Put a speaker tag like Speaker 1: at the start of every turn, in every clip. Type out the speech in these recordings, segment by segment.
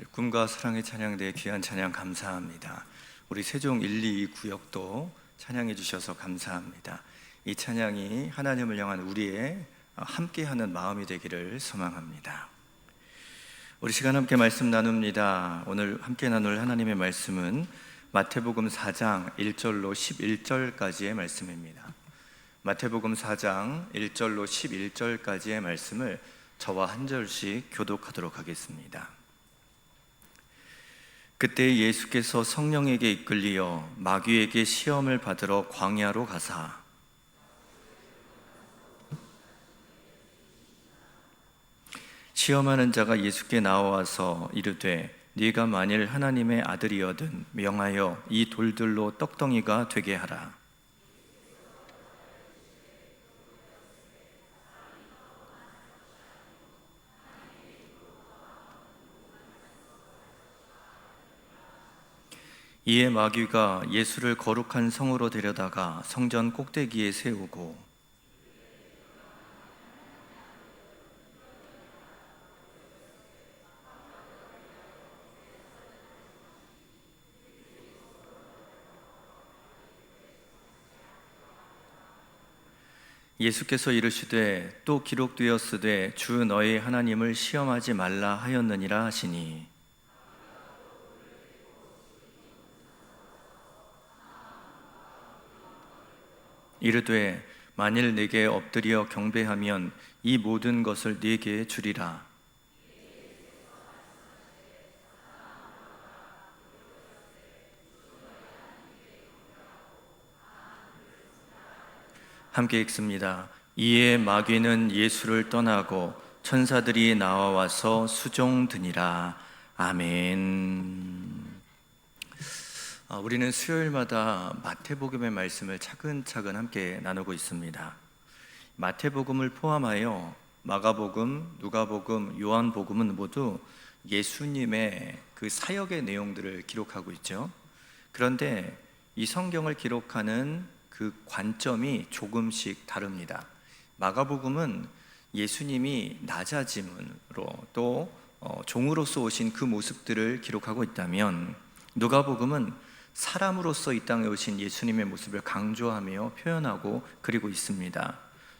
Speaker 1: 꿈과 사랑의 찬양대에 귀한 찬양 감사합니다. 우리 세종 1, 2 구역도 찬양해 주셔서 감사합니다. 이 찬양이 하나님을 향한 우리의 함께하는 마음이 되기를 소망합니다. 우리 시간 함께 말씀 나눕니다. 오늘 함께 나눌 하나님의 말씀은 마태복음 4장 1절로 11절까지의 말씀입니다. 마태복음 4장 1절로 11절까지의 말씀을 저와 한 절씩 교독하도록 하겠습니다. 그때 예수께서 성령에게 이끌리어 마귀에게 시험을 받으러 광야로 가사 시험하는 자가 예수께 나와서 이르되 네가 만일 하나님의 아들이거든 명하여 이 돌들로 떡덩이가 되게 하라. 이에 마귀가 예수를 거룩한 성으로 데려다가 성전 꼭대기에 세우고 예수께서 이르시되 또 기록되었으되 주 너의 하나님을 시험하지 말라 하였느니라 하시니 이르되 만일 네게 엎드려 경배하면 이 모든 것을 네게 주리라. 함께 읽습니다. 이에 마귀는 예수를 떠나고 천사들이 나와와서 수종드니라. 아멘. 우리는 수요일마다 마태복음의 말씀을 차근차근 함께 나누고 있습니다. 마태복음을 포함하여 마가복음, 누가복음, 요한복음은 모두 예수님의 그 사역의 내용들을 기록하고 있죠. 그런데 이 성경을 기록하는 그 관점이 조금씩 다릅니다. 마가복음은 예수님이 낮아짐으로 또 종으로서 오신 그 모습들을 기록하고 있다면 누가복음은 사람으로서 이 땅에 오신 예수님의 모습을 강조하며 표현하고 그리고 있습니다.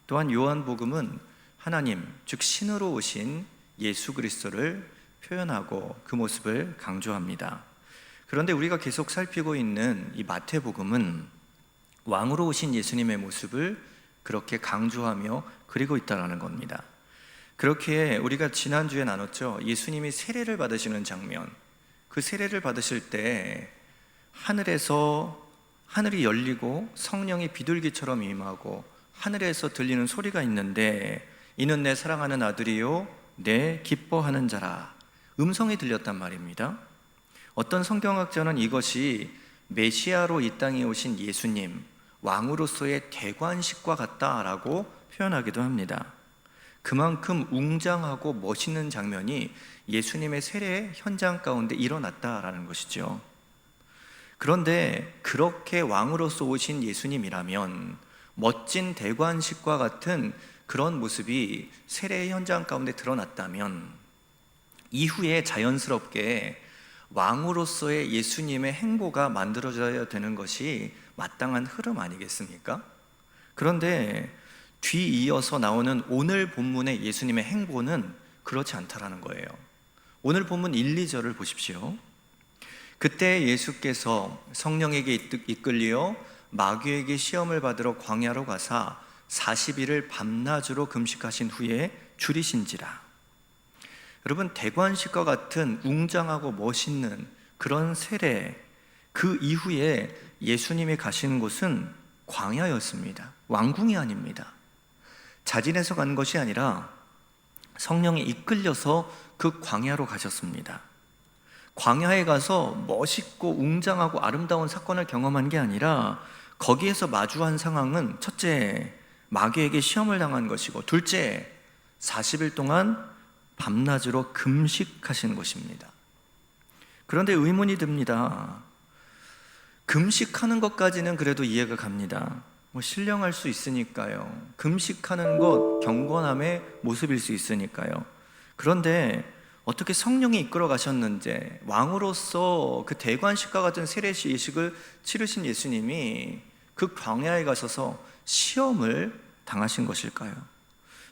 Speaker 1: 또한 요한복음은 하나님, 즉 신으로 오신 예수 그리스도를 표현하고 그 모습을 강조합니다. 그런데 우리가 계속 살피고 있는 이 마태복음은 왕으로 오신 예수님의 모습을 그렇게 강조하며 그리고 있다는 겁니다. 그렇게 우리가 지난주에 나눴죠. 예수님이 세례를 받으시는 장면, 그 세례를 받으실 때 하늘이 열리고 성령이 비둘기처럼 임하고 하늘에서 들리는 소리가 있는데 이는 내 사랑하는 아들이요 내 기뻐하는 자라, 음성이 들렸단 말입니다. 어떤 성경학자는 이것이 메시아로 이 땅에 오신 예수님, 왕으로서의 대관식과 같다라고 표현하기도 합니다. 그만큼 웅장하고 멋있는 장면이 예수님의 세례 현장 가운데 일어났다라는 것이죠. 그런데 그렇게 왕으로서 오신 예수님이라면 멋진 대관식과 같은 그런 모습이 세례 현장 가운데 드러났다면 이후에 자연스럽게 왕으로서의 예수님의 행보가 만들어져야 되는 것이 마땅한 흐름 아니겠습니까? 그런데 뒤이어서 나오는 오늘 본문의 예수님의 행보는 그렇지 않다라는 거예요. 오늘 본문 1, 2절을 보십시오. 그때 예수께서 성령에게 이끌려 마귀에게 시험을 받으러 광야로 가사 40일을 밤낮으로 금식하신 후에 줄이신지라. 여러분, 대관식과 같은 웅장하고 멋있는 그런 세례, 그 이후에 예수님이 가신 곳은 광야였습니다. 왕궁이 아닙니다. 자진해서 간 것이 아니라 성령에 이끌려서 그 광야로 가셨습니다. 광야에 가서 멋있고 웅장하고 아름다운 사건을 경험한 게 아니라 거기에서 마주한 상황은 첫째, 마귀에게 시험을 당한 것이고 둘째, 40일 동안 밤낮으로 금식하신 것입니다. 그런데 의문이 듭니다. 금식하는 것까지는 그래도 이해가 갑니다. 신령할 수 있으니까요. 금식하는 것 경건함의 모습일 수 있으니까요. 그런데 어떻게 성령이 이끌어 가셨는지, 왕으로서 그 대관식과 같은 세례시 예식을 치르신 예수님이 그 광야에 가셔서 시험을 당하신 것일까요?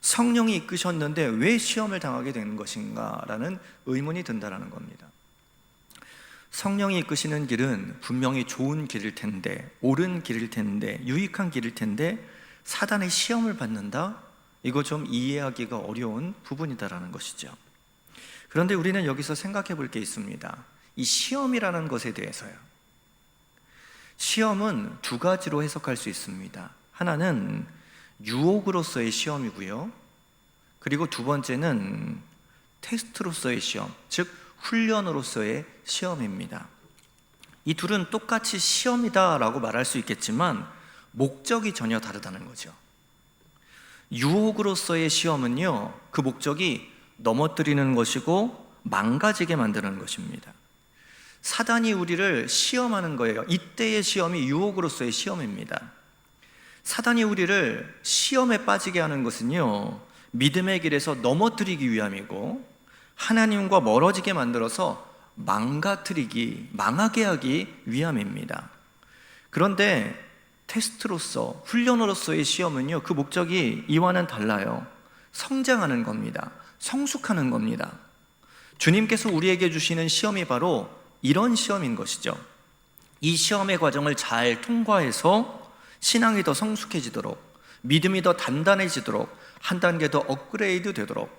Speaker 1: 성령이 이끄셨는데 왜 시험을 당하게 되는 것인가 라는 의문이 든다는 겁니다. 성령이 이끄시는 길은 분명히 좋은 길일 텐데, 옳은 길일 텐데, 유익한 길일 텐데 사단의 시험을 받는다? 이거 좀 이해하기가 어려운 부분이다라는 것이죠. 그런데 우리는 여기서 생각해 볼 게 있습니다. 이 시험이라는 것에 대해서요. 시험은 두 가지로 해석할 수 있습니다. 하나는 유혹으로서의 시험이고요, 그리고 두 번째는 테스트로서의 시험, 즉 훈련으로서의 시험입니다. 이 둘은 똑같이 시험이다라고 말할 수 있겠지만 목적이 전혀 다르다는 거죠. 유혹으로서의 시험은요, 그 목적이 넘어뜨리는 것이고 망가지게 만드는 것입니다. 사단이 우리를 시험하는 거예요. 이때의 시험이 유혹으로서의 시험입니다. 사단이 우리를 시험에 빠지게 하는 것은요, 믿음의 길에서 넘어뜨리기 위함이고 하나님과 멀어지게 만들어서 망가뜨리기, 망하게 하기 위함입니다. 그런데 테스트로서, 훈련으로서의 시험은요, 그 목적이 이와는 달라요. 성장하는 겁니다. 성숙하는 겁니다. 주님께서 우리에게 주시는 시험이 바로 이런 시험인 것이죠. 이 시험의 과정을 잘 통과해서 신앙이 더 성숙해지도록, 믿음이 더 단단해지도록, 한 단계 더 업그레이드 되도록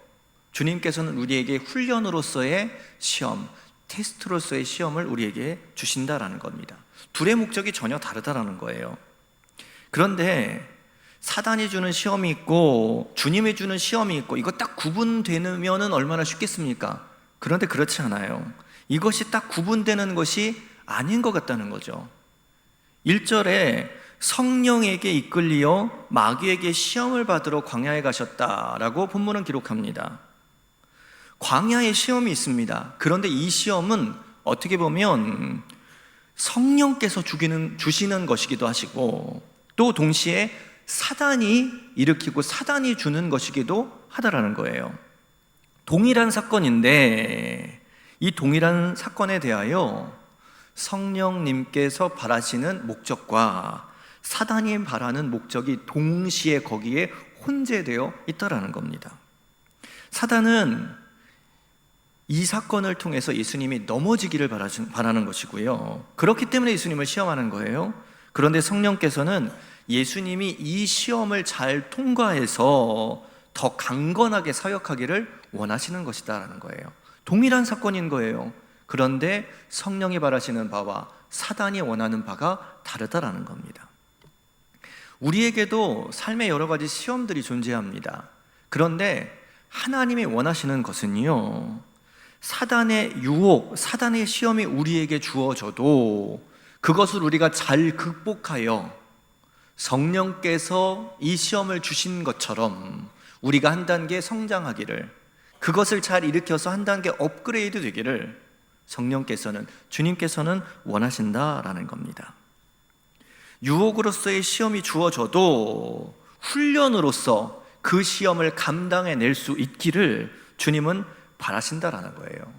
Speaker 1: 주님께서는 우리에게 훈련으로서의 시험, 테스트로서의 시험을 우리에게 주신다라는 겁니다. 둘의 목적이 전혀 다르다라는 거예요. 그런데 사단이 주는 시험이 있고 주님이 주는 시험이 있고, 이거 딱 구분되면 얼마나 쉽겠습니까? 그런데 그렇지 않아요. 이것이 딱 구분되는 것이 아닌 것 같다는 거죠. 1절에 성령에게 이끌리어 마귀에게 시험을 받으러 광야에 가셨다라고 본문은 기록합니다. 광야에 시험이 있습니다. 그런데 이 시험은 어떻게 보면 성령께서 주시는 것이기도 하시고, 또 동시에 사단이 일으키고 사단이 주는 것이기도 하다라는 거예요. 동일한 사건인데 이 동일한 사건에 대하여 성령님께서 바라시는 목적과 사단이 바라는 목적이 동시에 거기에 혼재되어 있다라는 겁니다. 사단은 이 사건을 통해서 예수님이 넘어지기를 바라는 것이고요, 그렇기 때문에 예수님을 시험하는 거예요. 그런데 성령께서는 예수님이 이 시험을 잘 통과해서 더 강건하게 사역하기를 원하시는 것이다라는 거예요. 동일한 사건인 거예요. 그런데 성령이 바라시는 바와 사단이 원하는 바가 다르다라는 겁니다. 우리에게도 삶의 여러 가지 시험들이 존재합니다. 그런데 하나님이 원하시는 것은요, 사단의 유혹, 사단의 시험이 우리에게 주어져도 그것을 우리가 잘 극복하여 성령께서 이 시험을 주신 것처럼 우리가 한 단계 성장하기를, 그것을 잘 일으켜서 한 단계 업그레이드 되기를 성령께서는, 주님께서는 원하신다라는 겁니다. 유혹으로서의 시험이 주어져도 훈련으로서 그 시험을 감당해낼 수 있기를 주님은 바라신다라는 거예요.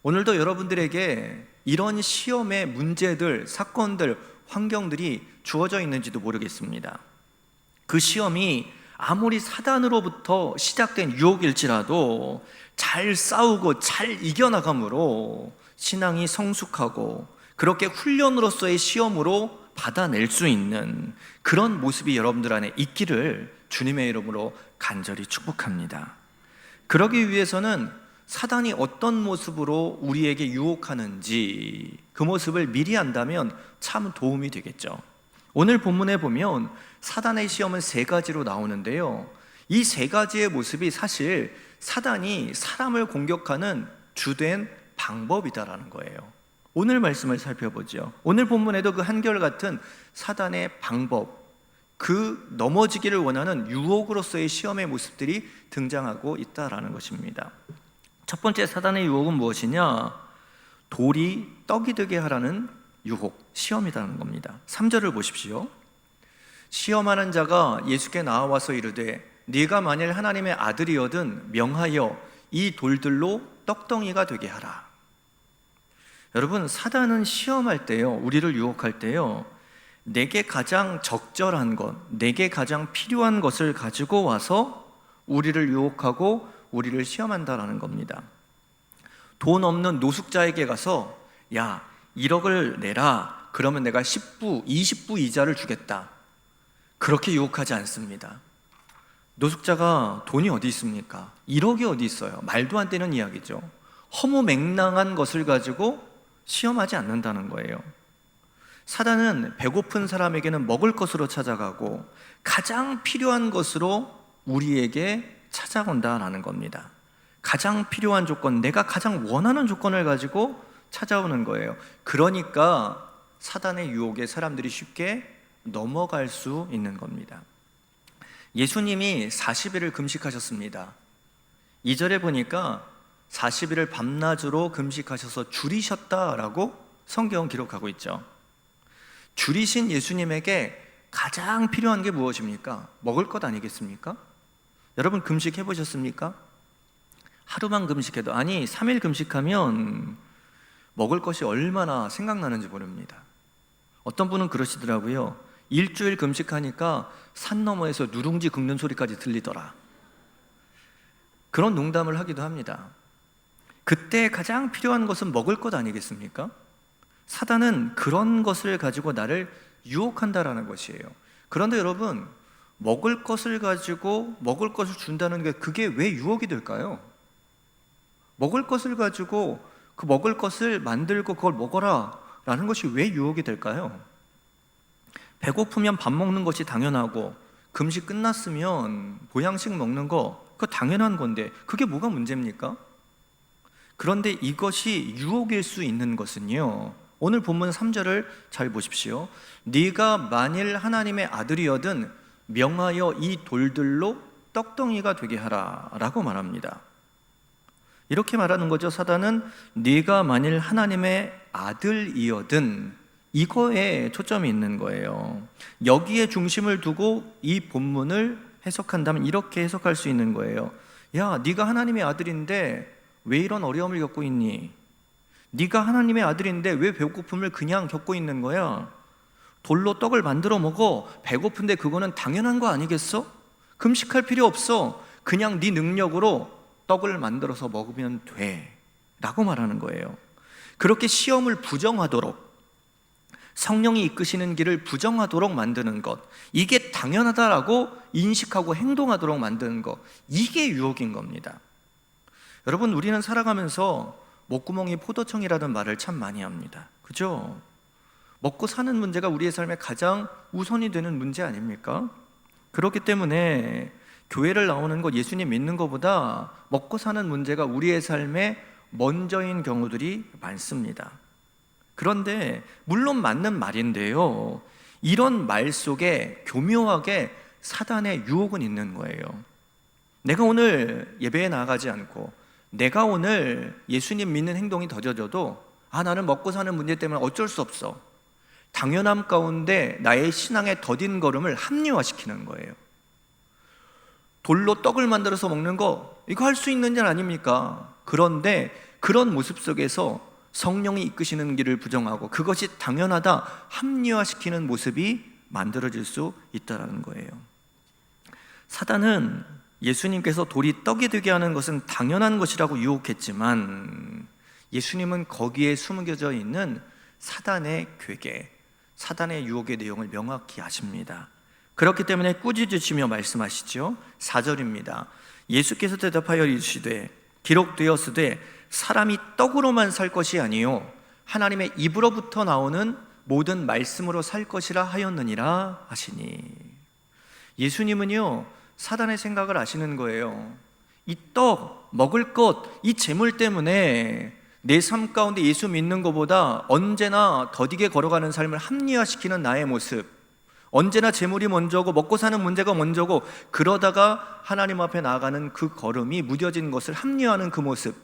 Speaker 1: 오늘도 여러분들에게 이런 시험의 문제들, 사건들, 환경들이 주어져 있는지도 모르겠습니다. 그 시험이 아무리 사단으로부터 시작된 유혹일지라도 잘 싸우고 잘 이겨나감으로 신앙이 성숙하고, 그렇게 훈련으로서의 시험으로 받아낼 수 있는 그런 모습이 여러분들 안에 있기를 주님의 이름으로 간절히 축복합니다. 그러기 위해서는 사단이 어떤 모습으로 우리에게 유혹하는지 그 모습을 미리 안다면 참 도움이 되겠죠. 오늘 본문에 보면 사단의 시험은 세 가지로 나오는데요, 이 세 가지의 모습이 사실 사단이 사람을 공격하는 주된 방법이다라는 거예요. 오늘 말씀을 살펴보죠. 오늘 본문에도 그 한결같은 사단의 방법, 그 넘어지기를 원하는 유혹으로서의 시험의 모습들이 등장하고 있다라는 것입니다. 첫 번째 사단의 유혹은 무엇이냐? 돌이 떡이 되게 하라는 유혹, 시험이라는 겁니다. 3절을 보십시오. 시험하는 자가 예수께 나와서 이르되 네가 만일 하나님의 아들이거든 명하여 이 돌들로 떡덩이가 되게 하라. 여러분, 사단은 시험할 때요, 우리를 유혹할 때요, 내게 가장 적절한 것, 내게 가장 필요한 것을 가지고 와서 우리를 유혹하고 우리를 시험한다라는 겁니다. 돈 없는 노숙자에게 가서 야, 1억을 내라. 그러면 내가 10부, 20부 이자를 주겠다. 그렇게 유혹하지 않습니다. 노숙자가 돈이 어디 있습니까? 1억이 어디 있어요? 말도 안 되는 이야기죠. 허무맹랑한 것을 가지고 시험하지 않는다는 거예요. 사단은 배고픈 사람에게는 먹을 것으로 찾아가고 가장 필요한 것으로 우리에게 찾아온다라는 겁니다. 가장 필요한 조건, 내가 가장 원하는 조건을 가지고 찾아오는 거예요. 그러니까 사단의 유혹에 사람들이 쉽게 넘어갈 수 있는 겁니다. 예수님이 40일을 금식하셨습니다. 2절에 보니까 40일을 밤낮으로 금식하셔서 줄이셨다라고 성경은 기록하고 있죠. 줄이신 예수님에게 가장 필요한 게 무엇입니까? 먹을 것 아니겠습니까? 여러분, 금식해 보셨습니까? 하루만 금식해도, 아니 3일 금식하면 먹을 것이 얼마나 생각나는지 모릅니다. 어떤 분은 그러시더라고요. 일주일 금식하니까 산 너머에서 누룽지 긁는 소리까지 들리더라. 그런 농담을 하기도 합니다. 그때 가장 필요한 것은 먹을 것 아니겠습니까? 사단은 그런 것을 가지고 나를 유혹한다라는 것이에요. 그런데 여러분, 먹을 것을 가지고 먹을 것을 준다는 게 그게 왜 유혹이 될까요? 먹을 것을 가지고 그 먹을 것을 만들고 그걸 먹어라 라는 것이 왜 유혹이 될까요? 배고프면 밥 먹는 것이 당연하고 금식 끝났으면 보양식 먹는 거 그거 당연한 건데 그게 뭐가 문제입니까? 그런데 이것이 유혹일 수 있는 것은요, 오늘 본문 3절을 잘 보십시오. 네가 만일 하나님의 아들이거든 명하여 이 돌들로 떡덩이가 되게 하라 라고 말합니다. 이렇게 말하는 거죠. 사단은 네가 만일 하나님의 아들이거든, 이거에 초점이 있는 거예요. 여기에 중심을 두고 이 본문을 해석한다면 이렇게 해석할 수 있는 거예요. 야, 네가 하나님의 아들인데 왜 이런 어려움을 겪고 있니? 네가 하나님의 아들인데 왜 배고픔을 그냥 겪고 있는 거야? 돌로 떡을 만들어 먹어. 배고픈데 그거는 당연한 거 아니겠어? 금식할 필요 없어. 그냥 네 능력으로 떡을 만들어서 먹으면 돼 라고 말하는 거예요. 그렇게 시험을 부정하도록, 성령이 이끄시는 길을 부정하도록 만드는 것, 이게 당연하다라고 인식하고 행동하도록 만드는 것, 이게 유혹인 겁니다. 여러분, 우리는 살아가면서 목구멍이 포도청이라는 말을 참 많이 합니다. 그죠? 먹고 사는 문제가 우리의 삶에 가장 우선이 되는 문제 아닙니까? 그렇기 때문에 교회를 나오는 것, 예수님 믿는 것보다 먹고 사는 문제가 우리의 삶에 먼저인 경우들이 많습니다. 그런데 물론 맞는 말인데요, 이런 말 속에 교묘하게 사단의 유혹은 있는 거예요. 내가 오늘 예배에 나가지 않고 내가 오늘 예수님 믿는 행동이 더뎌져도 나는 먹고 사는 문제 때문에 어쩔 수 없어, 당연함 가운데 나의 신앙의 더딘 걸음을 합리화시키는 거예요. 돌로 떡을 만들어서 먹는 거, 이거 할 수 있는 일 아닙니까? 그런데 그런 모습 속에서 성령이 이끄시는 길을 부정하고 그것이 당연하다 합리화시키는 모습이 만들어질 수 있다는 거예요. 사단은 예수님께서 돌이 떡이 되게 하는 것은 당연한 것이라고 유혹했지만 예수님은 거기에 숨겨져 있는 사단의 괴계, 사단의 유혹의 내용을 명확히 아십니다. 그렇기 때문에 꾸짖으시며 말씀하시죠. 4절입니다. 예수께서 대답하여 이르시되 기록되었으되 사람이 떡으로만 살 것이 아니요 하나님의 입으로부터 나오는 모든 말씀으로 살 것이라 하였느니라 하시니. 예수님은요, 사단의 생각을 아시는 거예요. 이 떡, 먹을 것, 이 재물 때문에 내 삶 가운데 예수 믿는 것보다 언제나 더디게 걸어가는 삶을 합리화시키는 나의 모습, 언제나 재물이 먼저고 먹고 사는 문제가 먼저고 그러다가 하나님 앞에 나아가는 그 걸음이 무뎌진 것을 합리화하는 그 모습,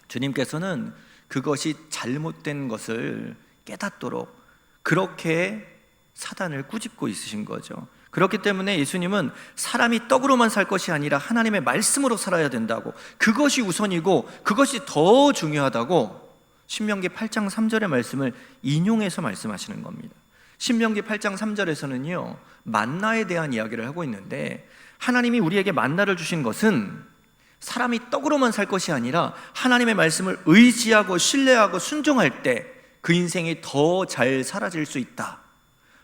Speaker 1: 주님께서는 그것이 잘못된 것을 깨닫도록 그렇게 사단을 꾸짖고 있으신 거죠. 그렇기 때문에 예수님은 사람이 떡으로만 살 것이 아니라 하나님의 말씀으로 살아야 된다고, 그것이 우선이고 그것이 더 중요하다고 신명기 8장 3절의 말씀을 인용해서 말씀하시는 겁니다. 신명기 8장 3절에서는요 만나에 대한 이야기를 하고 있는데, 하나님이 우리에게 만나를 주신 것은 사람이 떡으로만 살 것이 아니라 하나님의 말씀을 의지하고 신뢰하고 순종할 때 그 인생이 더 잘 살아질 수 있다,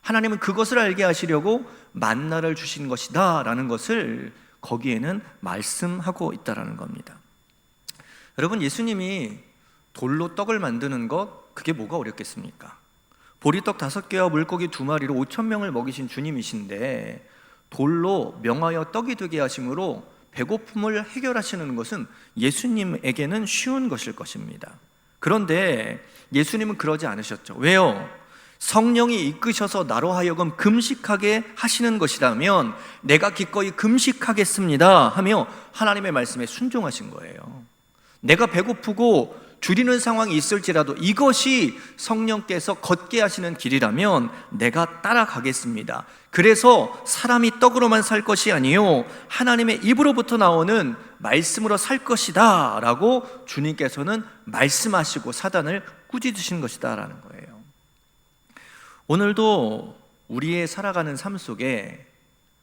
Speaker 1: 하나님은 그것을 알게 하시려고 만나를 주신 것이다 라는 것을 거기에는 말씀하고 있다라는 겁니다. 여러분, 예수님이 돌로 떡을 만드는 것, 그게 뭐가 어렵겠습니까? 보리떡 5개와 물고기 2마리로 5,000명을 먹이신 주님이신데 돌로 명하여 떡이 되게 하심으로 배고픔을 해결하시는 것은 예수님에게는 쉬운 것일 것입니다. 그런데 예수님은 그러지 않으셨죠. 왜요? 성령이 이끄셔서 나로 하여금 금식하게 하시는 것이라면 내가 기꺼이 금식하겠습니다 하며 하나님의 말씀에 순종하신 거예요. 내가 배고프고 줄이는 상황이 있을지라도 이것이 성령께서 걷게 하시는 길이라면 내가 따라가겠습니다. 그래서 사람이 떡으로만 살 것이 아니요 하나님의 입으로부터 나오는 말씀으로 살 것이다 라고 주님께서는 말씀하시고 사단을 꾸짖으신 것이다 라는 거예요. 오늘도 우리의 살아가는 삶 속에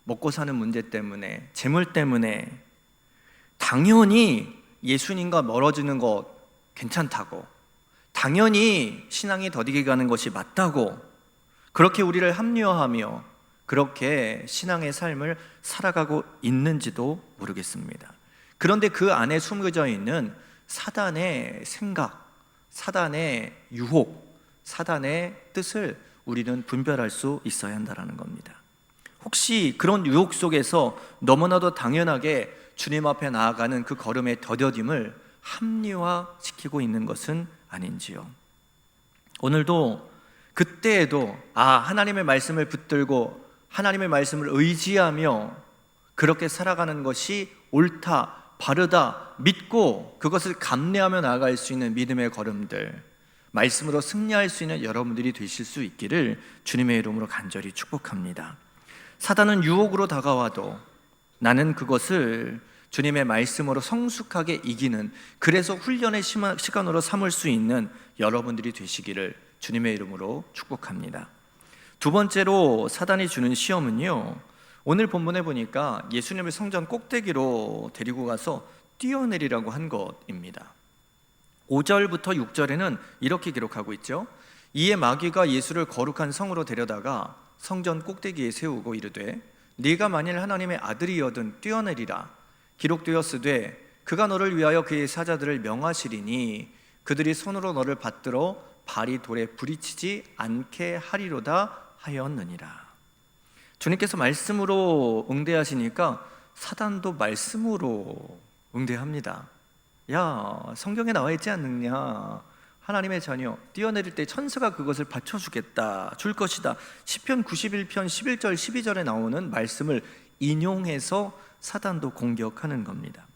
Speaker 1: 먹고 사는 문제 때문에, 재물 때문에 당연히 예수님과 멀어지는 것 괜찮다고, 당연히 신앙이 더디게 가는 것이 맞다고, 그렇게 우리를 합리화하며 그렇게 신앙의 삶을 살아가고 있는지도 모르겠습니다. 그런데 그 안에 숨겨져 있는 사단의 생각, 사단의 유혹, 사단의 뜻을 우리는 분별할 수 있어야 한다는 겁니다. 혹시 그런 유혹 속에서 너무나도 당연하게 주님 앞에 나아가는 그 걸음의 더뎌짐을 합리화시키고 있는 것은 아닌지요? 오늘도 그때에도 하나님의 말씀을 붙들고 하나님의 말씀을 의지하며 그렇게 살아가는 것이 옳다, 바르다 믿고 그것을 감내하며 나아갈 수 있는 믿음의 걸음들, 말씀으로 승리할 수 있는 여러분들이 되실 수 있기를 주님의 이름으로 간절히 축복합니다. 사단은 유혹으로 다가와도 나는 그것을 주님의 말씀으로 성숙하게 이기는, 그래서 훈련의 시간으로 삼을 수 있는 여러분들이 되시기를 주님의 이름으로 축복합니다. 두 번째로 사단이 주는 시험은요, 오늘 본문에 보니까 예수님을 성전 꼭대기로 데리고 가서 뛰어내리라고 한 것입니다. 5절부터 6절에는 이렇게 기록하고 있죠. 이에 마귀가 예수를 거룩한 성으로 데려다가 성전 꼭대기에 세우고 이르되 네가 만일 하나님의 아들이여든 뛰어내리라. 기록되었으되 그가 너를 위하여 그의 사자들을 명하시리니 그들이 손으로 너를 받들어 발이 돌에 부딪히지 않게 하리로다 하였느니라. 주님께서 말씀으로 응대하시니까 사단도 말씀으로 응대합니다. 야, 성경에 나와 있지 않느냐, 하나님의 자녀 뛰어내릴 때 천사가 그것을 받쳐주겠다, 줄 것이다. 시편 91편 11절 12절에 나오는 말씀을 인용해서 사단도 공격하는 겁니다.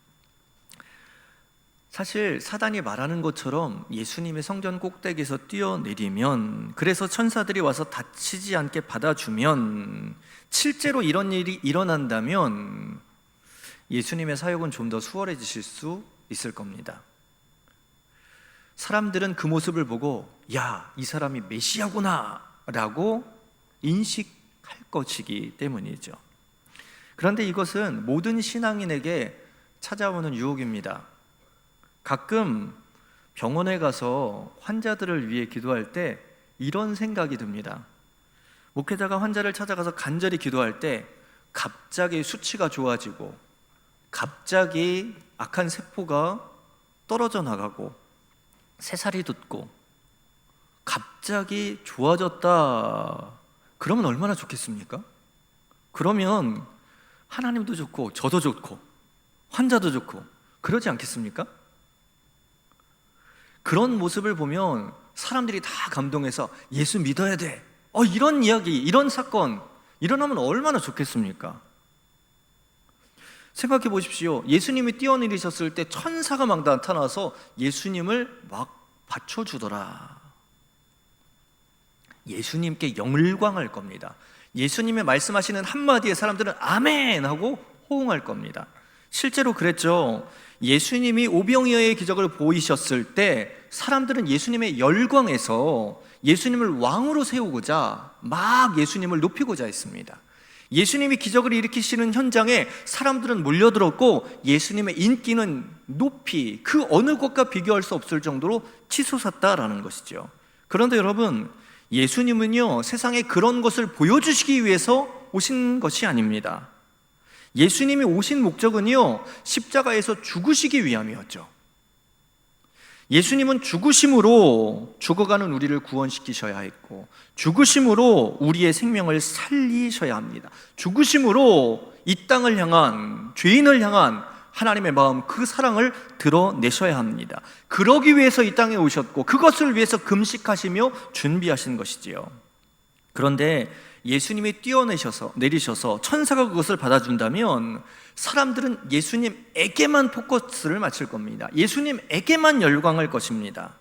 Speaker 1: 사실 사단이 말하는 것처럼 예수님의 성전 꼭대기에서 뛰어내리면, 그래서 천사들이 와서 다치지 않게 받아주면, 실제로 이런 일이 일어난다면 예수님의 사역은 좀 더 수월해지실 수 있을 겁니다. 사람들은 그 모습을 보고 야, 이 사람이 메시아구나 라고 인식할 것이기 때문이죠. 그런데 이것은 모든 신앙인에게 찾아오는 유혹입니다. 가끔 병원에 가서 환자들을 위해 기도할 때 이런 생각이 듭니다. 목회자가 환자를 찾아가서 간절히 기도할 때 갑자기 수치가 좋아지고 갑자기 악한 세포가 떨어져 나가고 새살이 돋고 갑자기 좋아졌다. 그러면 얼마나 좋겠습니까? 그러면 하나님도 좋고 저도 좋고 환자도 좋고 그러지 않겠습니까? 그런 모습을 보면 사람들이 다 감동해서 예수 믿어야 돼. 이런 이야기, 이런 사건 일어나면 얼마나 좋겠습니까? 생각해 보십시오. 예수님이 뛰어내리셨을 때 천사가 막 나타나서 예수님을 막 받쳐주더라. 예수님께 영광할 겁니다. 예수님의 말씀하시는 한마디에 사람들은 아멘 하고 호응할 겁니다. 실제로 그랬죠. 예수님이 오병이어의 기적을 보이셨을 때 사람들은 예수님의 열광에서 예수님을 왕으로 세우고자 막 예수님을 높이고자 했습니다. 예수님이 기적을 일으키시는 현장에 사람들은 몰려들었고 예수님의 인기는 높이 그 어느 것과 비교할 수 없을 정도로 치솟았다라는 것이죠. 그런데 여러분, 예수님은요, 세상에 그런 것을 보여주시기 위해서 오신 것이 아닙니다. 예수님이 오신 목적은요, 십자가에서 죽으시기 위함이었죠. 예수님은 죽으심으로 죽어가는 우리를 구원시키셔야 했고, 죽으심으로 우리의 생명을 살리셔야 합니다. 죽으심으로 이 땅을 향한, 죄인을 향한 하나님의 마음, 그 사랑을 드러내셔야 합니다. 그러기 위해서 이 땅에 오셨고 그것을 위해서 금식하시며 준비하신 것이지요. 그런데 예수님이 내리셔서 천사가 그것을 받아준다면 사람들은 예수님에게만 포커스를 맞출 겁니다. 예수님에게만 열광할 것입니다.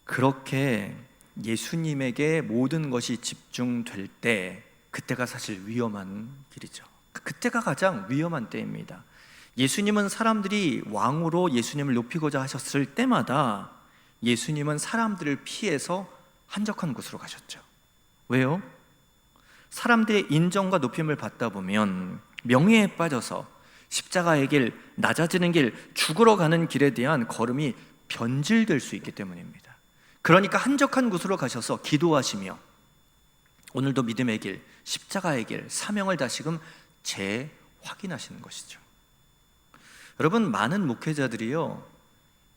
Speaker 1: 그렇게 예수님에게 모든 것이 집중될 때, 그때가 사실 위험한 길이죠. 그때가 가장 위험한 때입니다. 예수님은 사람들이 왕으로 예수님을 높이고자 하셨을 때마다 예수님은 사람들을 피해서 한적한 곳으로 가셨죠. 왜요? 사람들의 인정과 높임을 받다 보면 명예에 빠져서 십자가의 길, 낮아지는 길, 죽으러 가는 길에 대한 걸음이 변질될 수 있기 때문입니다. 그러니까 한적한 곳으로 가셔서 기도하시며 오늘도 믿음의 길, 십자가의 길, 사명을 다시금 재확인하시는 것이죠. 여러분, 많은 목회자들이요,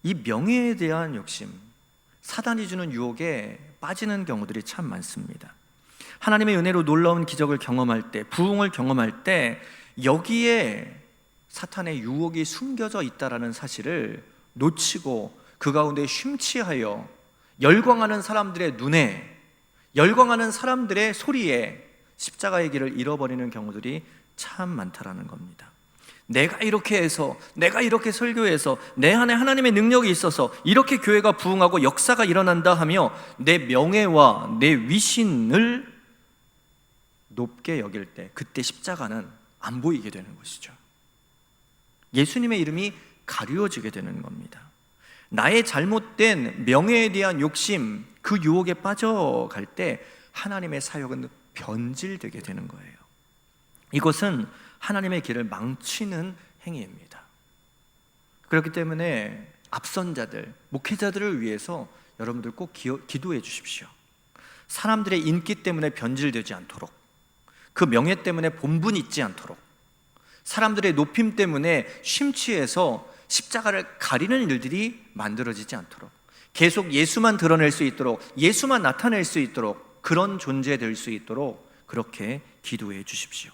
Speaker 1: 이 명예에 대한 욕심, 사단이 주는 유혹에 빠지는 경우들이 참 많습니다. 하나님의 은혜로 놀라운 기적을 경험할 때, 부흥을 경험할 때 여기에 사탄의 유혹이 숨겨져 있다는 사실을 놓치고 그 가운데 심취하여 열광하는 사람들의 눈에, 열광하는 사람들의 소리에 십자가의 길을 잃어버리는 경우들이 참 많다라는 겁니다. 내가 이렇게 해서, 내가 이렇게 설교해서, 내 안에 하나님의 능력이 있어서 이렇게 교회가 부흥하고 역사가 일어난다 하며 내 명예와 내 위신을 높게 여길 때, 그때 십자가는 안 보이게 되는 것이죠. 예수님의 이름이 가리워지게 되는 겁니다. 나의 잘못된 명예에 대한 욕심, 그 유혹에 빠져갈 때 하나님의 사역은 변질되게 되는 거예요. 이것은 하나님의 길을 망치는 행위입니다. 그렇기 때문에 앞선 자들, 목회자들을 위해서 여러분들 꼭 기도해 주십시오. 사람들의 인기 때문에 변질되지 않도록, 그 명예 때문에 본분 있지 않도록, 사람들의 높임 때문에 심취해서 십자가를 가리는 일들이 만들어지지 않도록, 계속 예수만 드러낼 수 있도록, 예수만 나타낼 수 있도록, 그런 존재 될 수 있도록 그렇게 기도해 주십시오.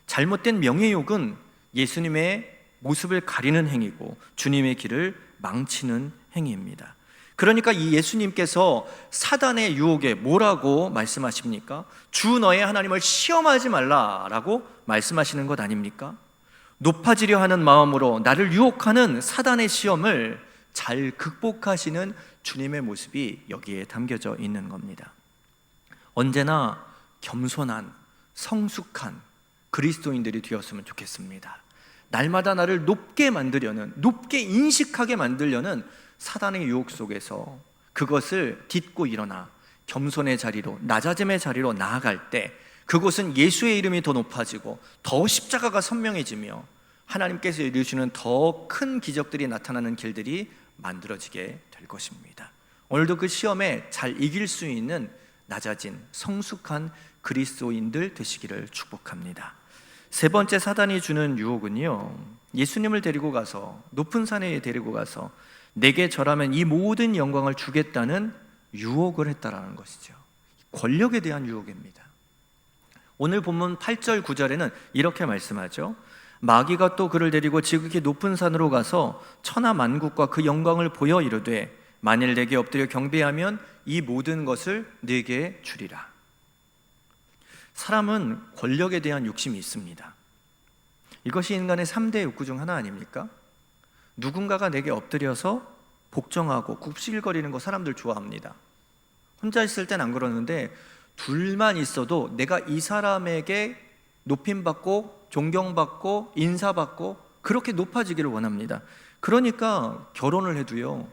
Speaker 1: 잘못된 명예욕은 예수님의 모습을 가리는 행위고 주님의 길을 망치는 행위입니다. 그러니까 이 예수님께서 사단의 유혹에 뭐라고 말씀하십니까? 주 너의 하나님을 시험하지 말라라고 말씀하시는 것 아닙니까? 높아지려 하는 마음으로 나를 유혹하는 사단의 시험을 잘 극복하시는 주님의 모습이 여기에 담겨져 있는 겁니다. 언제나 겸손한, 성숙한 그리스도인들이 되었으면 좋겠습니다. 날마다 나를 높게 만들려는, 높게 인식하게 만들려는 사단의 유혹 속에서 그것을 딛고 일어나 겸손의 자리로, 낮아짐의 자리로 나아갈 때 그곳은 예수의 이름이 더 높아지고 더 십자가가 선명해지며 하나님께서 이루시는 더 큰 기적들이 나타나는 길들이 만들어지게 될 것입니다. 오늘도 그 시험에 잘 이길 수 있는 낮아진 성숙한 그리스도인들 되시기를 축복합니다. 세 번째 사단이 주는 유혹은요, 예수님을 데리고 가서 높은 산에 데리고 가서 내게 절하면 이 모든 영광을 주겠다는 유혹을 했다라는 것이죠. 권력에 대한 유혹입니다. 오늘 본문 8절 9절에는 이렇게 말씀하죠. 마귀가 또 그를 데리고 지극히 높은 산으로 가서 천하 만국과 그 영광을 보여 이르되 만일 내게 엎드려 경배하면 이 모든 것을 네게 주리라. 사람은 권력에 대한 욕심이 있습니다. 이것이 인간의 3대 욕구 중 하나 아닙니까? 누군가가 내게 엎드려서 복종하고 굽실거리는 거 사람들 좋아합니다. 혼자 있을 땐 안 그러는데 둘만 있어도 내가 이 사람에게 높임받고 존경받고 인사받고 그렇게 높아지기를 원합니다. 그러니까 결혼을 해도요,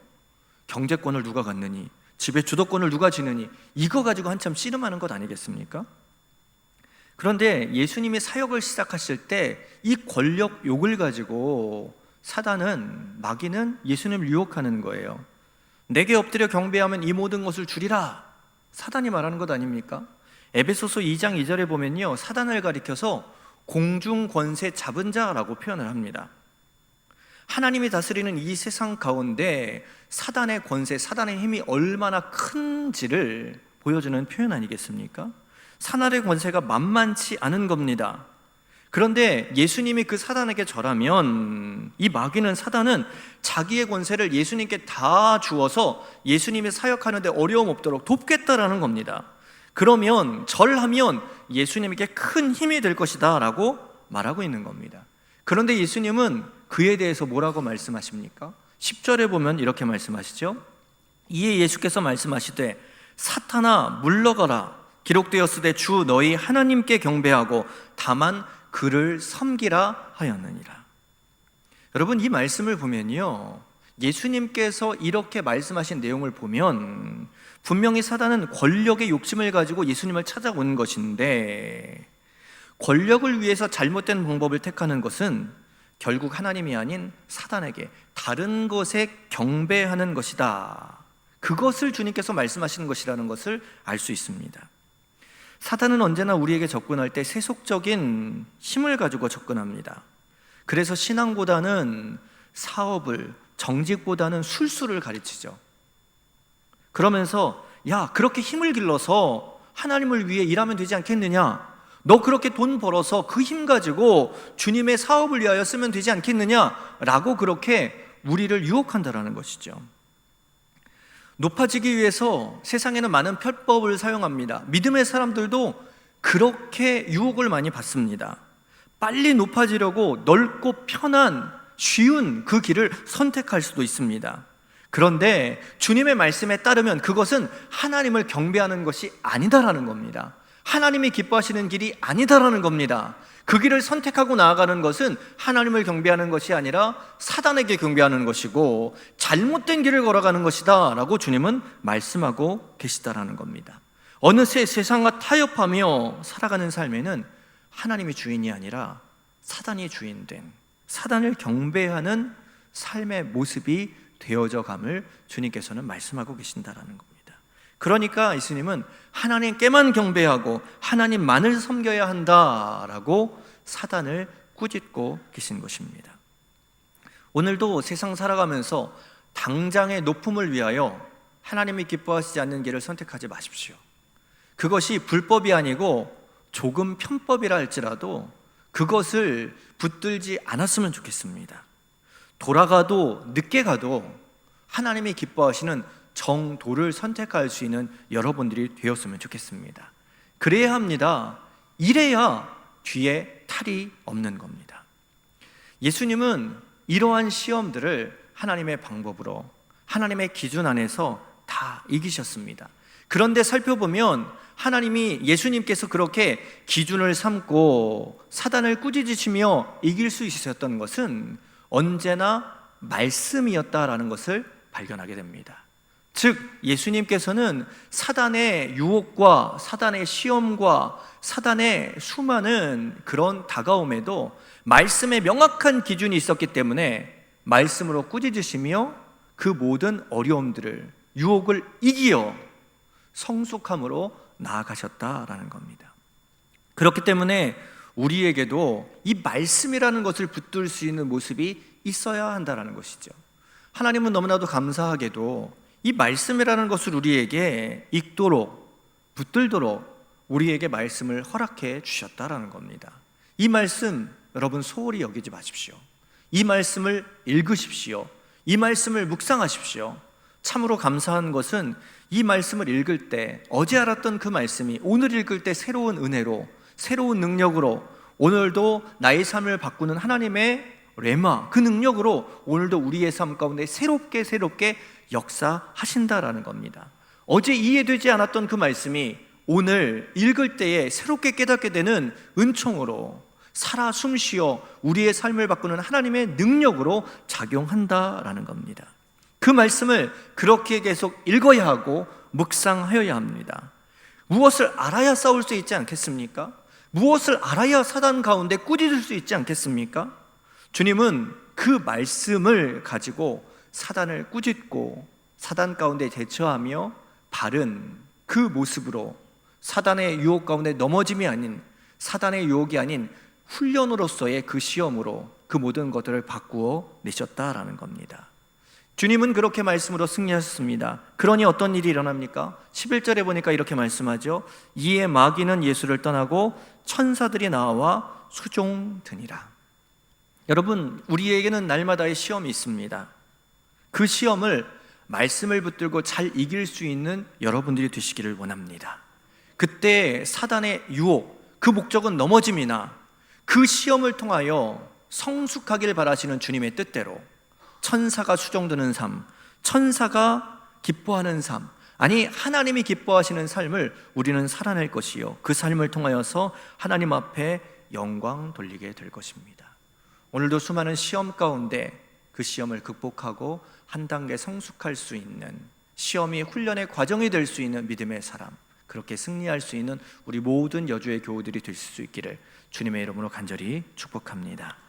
Speaker 1: 경제권을 누가 갖느니, 집의 주도권을 누가 지느니, 이거 가지고 한참 씨름하는 것 아니겠습니까? 그런데 예수님이 사역을 시작하실 때 이 권력욕을 가지고 사단은, 마귀는 예수님을 유혹하는 거예요. 내게 엎드려 경배하면 이 모든 것을 주리라, 사단이 말하는 것 아닙니까? 에베소서 2장 2절에 보면요, 사단을 가리켜서 공중 권세 잡은 자라고 표현을 합니다. 하나님이 다스리는 이 세상 가운데 사단의 권세, 사단의 힘이 얼마나 큰지를 보여주는 표현 아니겠습니까? 사단의 권세가 만만치 않은 겁니다. 그런데 예수님이 그 사단에게 절하면 이 마귀는, 사단은 자기의 권세를 예수님께 다 주어서 예수님이 사역하는데 어려움 없도록 돕겠다라는 겁니다. 그러면 절하면 예수님에게 큰 힘이 될 것이다 라고 말하고 있는 겁니다. 그런데 예수님은 그에 대해서 뭐라고 말씀하십니까? 10절에 보면 이렇게 말씀하시죠. 이에 예수께서 말씀하시되 사탄아 물러가라, 기록되었으되 주 너희 하나님께 경배하고 다만 그를 섬기라 하였느니라. 여러분, 이 말씀을 보면요, 예수님께서 이렇게 말씀하신 내용을 보면 분명히 사단은 권력의 욕심을 가지고 예수님을 찾아온 것인데, 권력을 위해서 잘못된 방법을 택하는 것은 결국 하나님이 아닌 사단에게, 다른 것에 경배하는 것이다, 그것을 주님께서 말씀하시는 것이라는 것을 알 수 있습니다. 사단은 언제나 우리에게 접근할 때 세속적인 힘을 가지고 접근합니다. 그래서 신앙보다는 사업을, 정직보다는 술수를 가르치죠. 그러면서 야, 그렇게 힘을 길러서 하나님을 위해 일하면 되지 않겠느냐, 너 그렇게 돈 벌어서 그 힘 가지고 주님의 사업을 위하여 쓰면 되지 않겠느냐라고 그렇게 우리를 유혹한다라는 것이죠. 높아지기 위해서 세상에는 많은 편법을 사용합니다. 믿음의 사람들도 그렇게 유혹을 많이 받습니다. 빨리 높아지려고 넓고 편한, 쉬운 그 길을 선택할 수도 있습니다. 그런데 주님의 말씀에 따르면 그것은 하나님을 경배하는 것이 아니다라는 겁니다. 하나님이 기뻐하시는 길이 아니다라는 겁니다. 그 길을 선택하고 나아가는 것은 하나님을 경배하는 것이 아니라 사단에게 경배하는 것이고 잘못된 길을 걸어가는 것이다 라고 주님은 말씀하고 계시다라는 겁니다. 어느새 세상과 타협하며 살아가는 삶에는 하나님이 주인이 아니라 사단이 주인된, 사단을 경배하는 삶의 모습이 되어져 감을 주님께서는 말씀하고 계신다라는 겁니다. 그러니까 예수님은 하나님께만 경배하고 하나님만을 섬겨야 한다라고 사단을 꾸짖고 계신 것입니다. 오늘도 세상 살아가면서 당장의 높음을 위하여 하나님이 기뻐하시지 않는 길을 선택하지 마십시오. 그것이 불법이 아니고 조금 편법이라 할지라도 그것을 붙들지 않았으면 좋겠습니다. 돌아가도 늦게 가도 하나님이 기뻐하시는 정도를 선택할 수 있는 여러분들이 되었으면 좋겠습니다. 그래야 합니다. 이래야 뒤에 탈이 없는 겁니다. 예수님은 이러한 시험들을 하나님의 방법으로, 하나님의 기준 안에서 다 이기셨습니다. 그런데 살펴보면 하나님이, 예수님께서 그렇게 기준을 삼고 사단을 꾸짖으시며 이길 수 있으셨던 것은 언제나 말씀이었다라는 것을 발견하게 됩니다. 즉 예수님께서는 사단의 유혹과 사단의 시험과 사단의 수많은 그런 다가옴에도 말씀의 명확한 기준이 있었기 때문에 말씀으로 꾸짖으시며 그 모든 어려움들을, 유혹을 이기어 성숙함으로 나아가셨다라는 겁니다. 그렇기 때문에 우리에게도 이 말씀이라는 것을 붙들 수 있는 모습이 있어야 한다는 것이죠. 하나님은 너무나도 감사하게도 이 말씀이라는 것을 우리에게 읽도록, 붙들도록 우리에게 말씀을 허락해 주셨다라는 겁니다. 이 말씀 여러분 소홀히 여기지 마십시오. 이 말씀을 읽으십시오. 이 말씀을 묵상하십시오. 참으로 감사한 것은 이 말씀을 읽을 때 어제 알았던 그 말씀이 오늘 읽을 때 새로운 은혜로, 새로운 능력으로, 오늘도 나의 삶을 바꾸는 하나님의 레마, 그 능력으로 오늘도 우리의 삶 가운데 새롭게 역사하신다라는 겁니다. 어제 이해되지 않았던 그 말씀이 오늘 읽을 때에 새롭게 깨닫게 되는 은총으로 살아 숨쉬어 우리의 삶을 바꾸는 하나님의 능력으로 작용한다라는 겁니다. 그 말씀을 그렇게 계속 읽어야 하고 묵상하여야 합니다. 무엇을 알아야 싸울 수 있지 않겠습니까? 무엇을 알아야 사단 가운데 꾸짖을 수 있지 않겠습니까? 주님은 그 말씀을 가지고 사단을 꾸짖고 사단 가운데 대처하며 바른 그 모습으로 사단의 유혹 가운데 넘어짐이 아닌, 사단의 유혹이 아닌 훈련으로서의 그 시험으로 그 모든 것들을 바꾸어 내셨다라는 겁니다. 주님은 그렇게 말씀으로 승리하셨습니다. 그러니 어떤 일이 일어납니까? 11절에 보니까 이렇게 말씀하죠. 이에 마귀는 예수를 떠나고 천사들이 나와 수종드니라. 여러분, 우리에게는 날마다의 시험이 있습니다. 그 시험을 말씀을 붙들고 잘 이길 수 있는 여러분들이 되시기를 원합니다. 그때 사단의 유혹, 그 목적은 넘어짐이나 그 시험을 통하여 성숙하길 바라시는 주님의 뜻대로 천사가 수종드는 삶, 천사가 기뻐하는 삶, 아니 하나님이 기뻐하시는 삶을 우리는 살아낼 것이요, 그 삶을 통하여서 하나님 앞에 영광 돌리게 될 것입니다. 오늘도 수많은 시험 가운데 그 시험을 극복하고 한 단계 성숙할 수 있는, 시험이 훈련의 과정이 될 수 있는 믿음의 사람, 그렇게 승리할 수 있는 우리 모든 여주의 교우들이 될 수 있기를 주님의 이름으로 간절히 축복합니다.